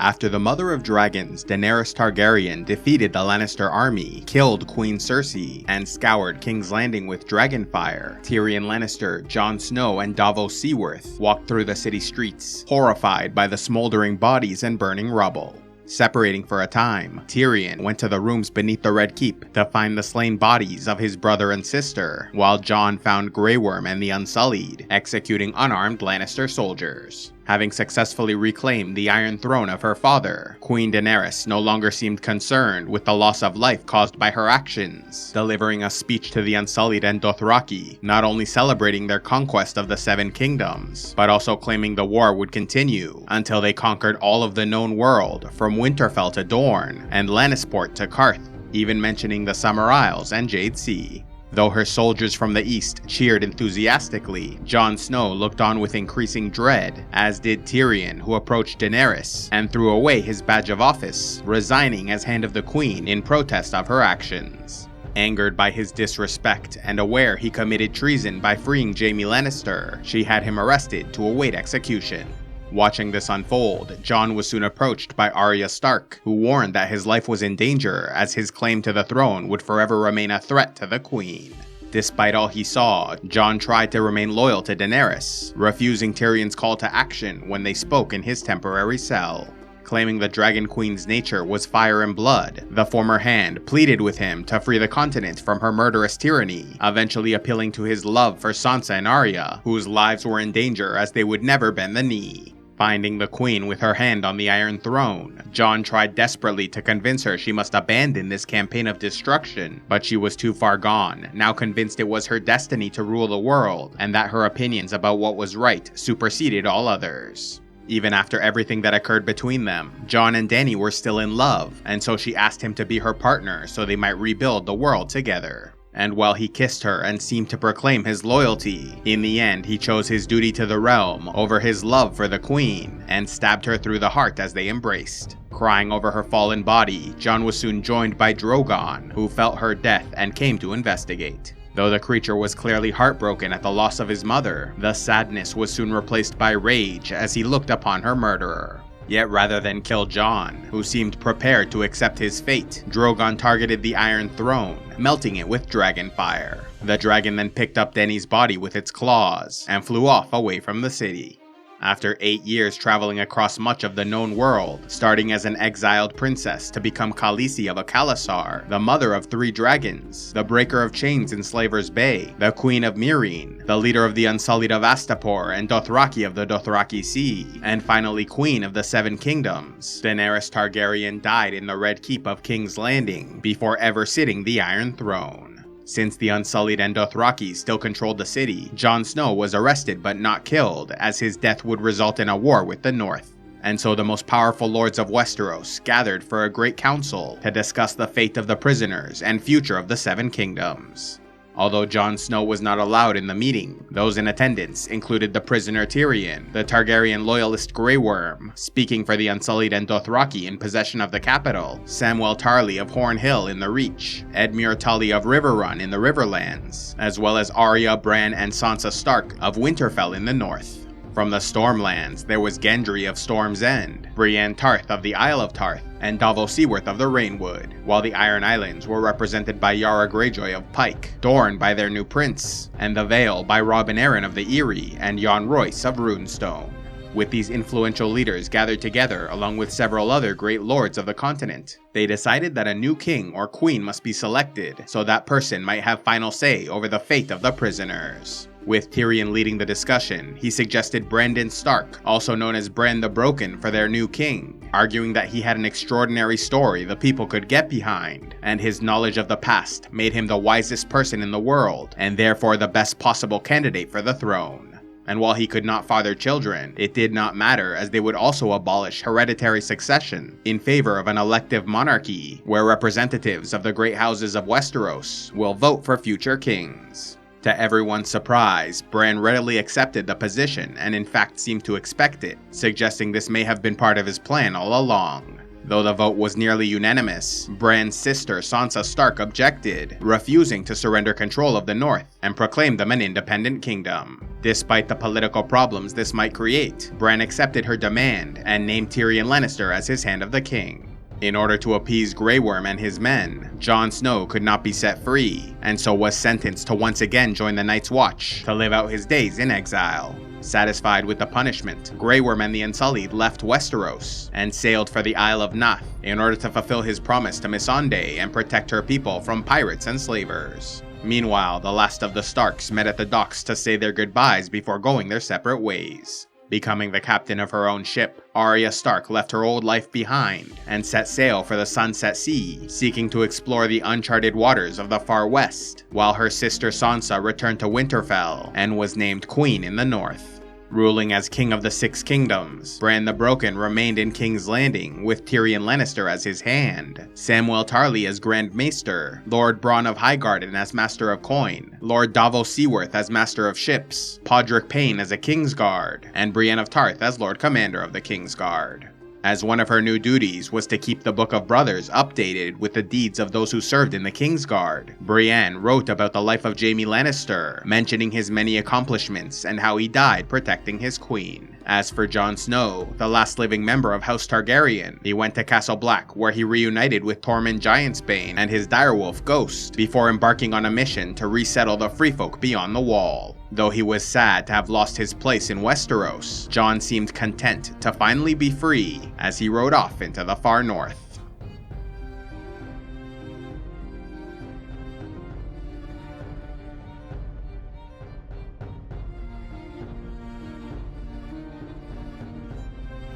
After the Mother of Dragons, Daenerys Targaryen, defeated the Lannister army, killed Queen Cersei, and scoured King's Landing with dragonfire, Tyrion Lannister, Jon Snow, and Davos Seaworth walked through the city streets, horrified by the smoldering bodies and burning rubble. Separating for a time, Tyrion went to the rooms beneath the Red Keep to find the slain bodies of his brother and sister, while Jon found Grey Worm and the Unsullied, executing unarmed Lannister soldiers. Having successfully reclaimed the Iron Throne of her father, Queen Daenerys no longer seemed concerned with the loss of life caused by her actions, delivering a speech to the Unsullied and Dothraki, not only celebrating their conquest of the Seven Kingdoms, but also claiming the war would continue until they conquered all of the known world, from Winterfell to Dorne, and Lannisport to Qarth, even mentioning the Summer Isles and Jade Sea. Though her soldiers from the east cheered enthusiastically, Jon Snow looked on with increasing dread, as did Tyrion, who approached Daenerys and threw away his badge of office, resigning as Hand of the Queen in protest of her actions. Angered by his disrespect and aware he committed treason by freeing Jaime Lannister, she had him arrested to await execution. Watching this unfold, Jon was soon approached by Arya Stark, who warned that his life was in danger as his claim to the throne would forever remain a threat to the queen. Despite all he saw, Jon tried to remain loyal to Daenerys, refusing Tyrion's call to action when they spoke in his temporary cell. Claiming the Dragon Queen's nature was fire and blood, the former Hand pleaded with him to free the continent from her murderous tyranny, eventually appealing to his love for Sansa and Arya, whose lives were in danger as they would never bend the knee. Finding the queen with her hand on the Iron Throne, Jon tried desperately to convince her she must abandon this campaign of destruction, but she was too far gone, now convinced it was her destiny to rule the world, and that her opinions about what was right superseded all others. Even after everything that occurred between them, Jon and Dany were still in love, and so she asked him to be her partner so they might rebuild the world together. And while he kissed her and seemed to proclaim his loyalty, in the end he chose his duty to the realm over his love for the queen, and stabbed her through the heart as they embraced. Crying over her fallen body, Jon was soon joined by Drogon, who felt her death and came to investigate. Though the creature was clearly heartbroken at the loss of his mother, the sadness was soon replaced by rage as he looked upon her murderer. Yet rather than kill Jon, who seemed prepared to accept his fate, Drogon targeted the Iron Throne, melting it with dragon fire. The dragon then picked up Dany's body with its claws, and flew off away from the city. After 8 years traveling across much of the known world, starting as an exiled princess to become Khaleesi of Khalasar, the mother of 3 dragons, the breaker of chains in Slaver's Bay, the queen of Meereen, the leader of the Unsullied of Astapor and Dothraki of the Dothraki Sea, and finally queen of the Seven Kingdoms, Daenerys Targaryen died in the Red Keep of King's Landing before ever sitting the Iron Throne. Since the Unsullied and Dothraki still controlled the city, Jon Snow was arrested but not killed, as his death would result in a war with the North. And so the most powerful lords of Westeros gathered for a great council to discuss the fate of the prisoners and future of the Seven Kingdoms. Although Jon Snow was not allowed in the meeting, those in attendance included the prisoner Tyrion, the Targaryen loyalist Grey Worm, speaking for the Unsullied and Dothraki in possession of the capital, Samwell Tarly of Horn Hill in the Reach, Edmure Tully of Riverrun in the Riverlands, as well as Arya, Bran, and Sansa Stark of Winterfell in the north. From the Stormlands, there was Gendry of Storm's End, Brienne Tarth of the Isle of Tarth, and Davos Seaworth of the Rainwood, while the Iron Islands were represented by Yara Greyjoy of Pike, Dorne by their new prince, and the Vale by Robin Arryn of the Eyrie and Jon Royce of Runestone. With these influential leaders gathered together along with several other great lords of the continent, they decided that a new king or queen must be selected so that person might have final say over the fate of the prisoners. With Tyrion leading the discussion, he suggested Brandon Stark, also known as Bran the Broken, for their new king, arguing that he had an extraordinary story the people could get behind, and his knowledge of the past made him the wisest person in the world, and therefore the best possible candidate for the throne. And while he could not father children, it did not matter, as they would also abolish hereditary succession in favor of an elective monarchy, where representatives of the great houses of Westeros will vote for future kings. To everyone's surprise, Bran readily accepted the position and in fact seemed to expect it, suggesting this may have been part of his plan all along. Though the vote was nearly unanimous, Bran's sister Sansa Stark objected, refusing to surrender control of the North and proclaimed them an independent kingdom. Despite the political problems this might create, Bran accepted her demand and named Tyrion Lannister as his Hand of the King. In order to appease Grey Worm and his men, Jon Snow could not be set free, and so was sentenced to once again join the Night's Watch to live out his days in exile. Satisfied with the punishment, Grey Worm and the Unsullied left Westeros and sailed for the Isle of Nath in order to fulfill his promise to Missandei and protect her people from pirates and slavers. Meanwhile, the last of the Starks met at the docks to say their goodbyes before going their separate ways. Becoming the captain of her own ship, Arya Stark left her old life behind and set sail for the Sunset Sea, seeking to explore the uncharted waters of the far west, while her sister Sansa returned to Winterfell and was named Queen in the North. Ruling as King of the Six Kingdoms, Bran the Broken remained in King's Landing with Tyrion Lannister as his hand, Samwell Tarly as Grand Maester, Lord Bronn of Highgarden as Master of Coin, Lord Davos Seaworth as Master of Ships, Podrick Payne as a Kingsguard, and Brienne of Tarth as Lord Commander of the Kingsguard. As one of her new duties was to keep the Book of Brothers updated with the deeds of those who served in the Kingsguard, Brienne wrote about the life of Jaime Lannister, mentioning his many accomplishments and how he died protecting his queen. As for Jon Snow, the last living member of House Targaryen, he went to Castle Black where he reunited with Tormund Giantsbane and his direwolf Ghost before embarking on a mission to resettle the freefolk beyond the Wall. Though he was sad to have lost his place in Westeros, Jon seemed content to finally be free as he rode off into the far north.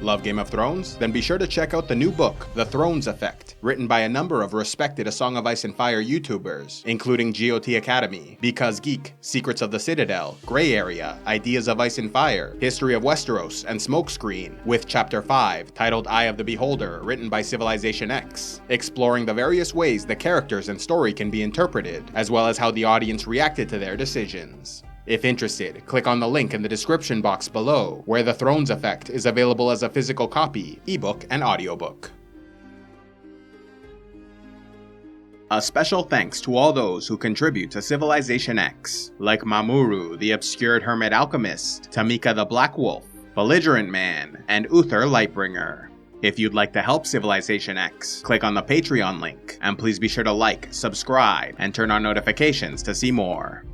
Love Game of Thrones? Then be sure to check out the new book, The Thrones Effect, written by a number of respected A Song of Ice and Fire YouTubers, including GOT Academy, Because Geek, Secrets of the Citadel, Grey Area, Ideas of Ice and Fire, History of Westeros, and Smokescreen, with Chapter 5, titled Eye of the Beholder, written by CivilizationEx, exploring the various ways the characters and story can be interpreted, as well as how the audience reacted to their decisions. If interested, click on the link in the description box below, where The Thrones Effect is available as a physical copy, ebook, and audiobook. A special thanks to all those who contribute to CivilizationEx, like Mamoru, the obscured hermit alchemist, Tamika the Black Wolf, Belligerent Man, and Uther Lightbringer. If you'd like to help CivilizationEx, click on the Patreon link, and please be sure to like, subscribe, and turn on notifications to see more.